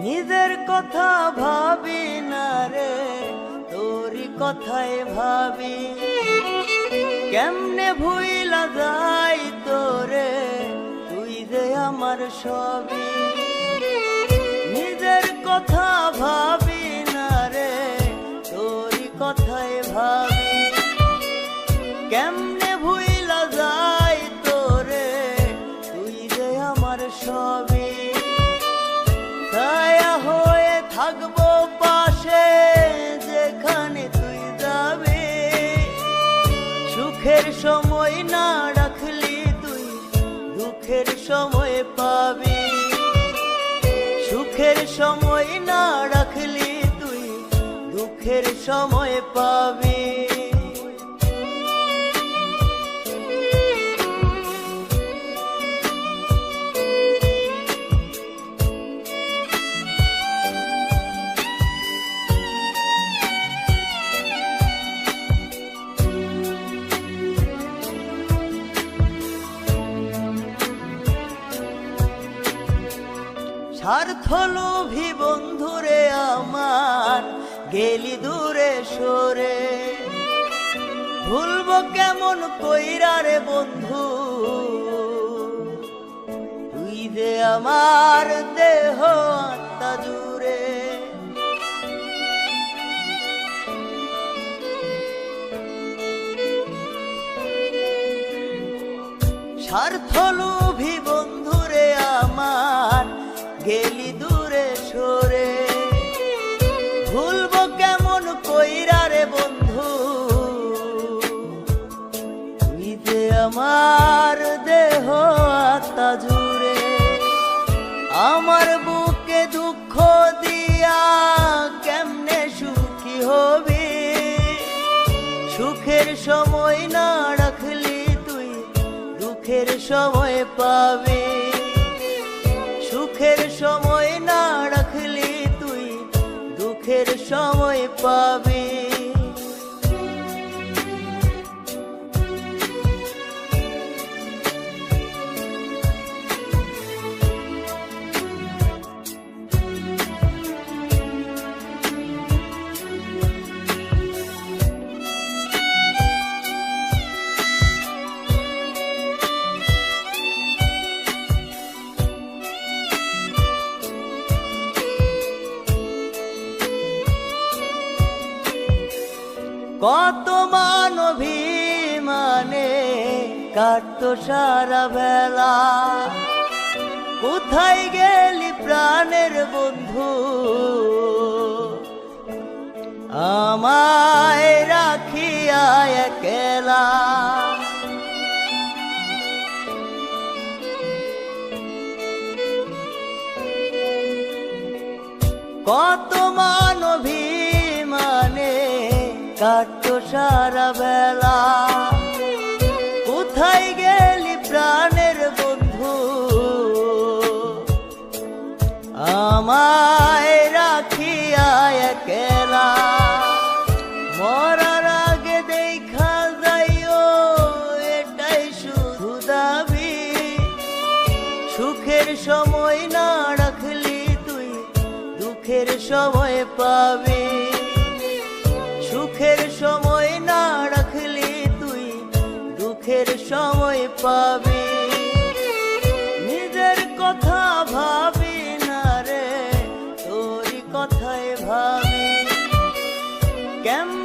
নিজের কথা ভাবি না রে, তোরই কথাই ভাবি। কেমনে ভুইলা যাই তোরে, তুই যে আমার সবই। নিজের কথা ভাবি না রে, তোরই কথাই ভাবি। কেমনে ভুইলা যাই তোরে, তুই যে আমার সবই। ছায়া হয়ে থাকবো পাশে, যেখানে তুই যাবি। সুখের সময় না রাখলি তুই, দুঃখের সময় পাবি। সুখের সময় না রাখলি তুই, দুঃখের সময় পাবি। স্বার্থলোভী বন্ধুরে আমার, গেলি দূরে সরে। ভুলবো কেমন কইরা রে বন্ধু, তুই যে আমার দেহ আত্মা জুড়ে। স্বার্থলোভী বন্ধুরে আমার, গেলি দূরে সরে। ভুলবো কেমন কইরা রে বন্ধু, তুই যে আমার দেহ আত্মা জুড়ে। আমার বুকে দুঃখ দিয়া কেমনে সুখী হবি। সুখের সময় না রাখলি তুই, দুঃখের সময় পাবি। সুখের সময় না রাখলি তুই, দুঃখের সময় পাবি। কত মানবিমানে কাটতো সারা বেলা। কোথায় গেলি প্রাণের বন্ধু, আমায় রাখিয়া একলা। কত মানবিমানে কাটতো সারা বেলা। কোথায় গেলি প্রাণের বন্ধু, আমায় রাখিয়া একলা। মরার আগে দেখা যাইও, এটাই শুধু দাবি। সুখের সময় না রাখলি তুই, দুঃখের সময় পাবি। সুখের সময় না রাখলি তুই, দুঃখের সময় পাবি। নিজের কথা ভাবি না রে, তোরই কথাই ভাবি। কেমন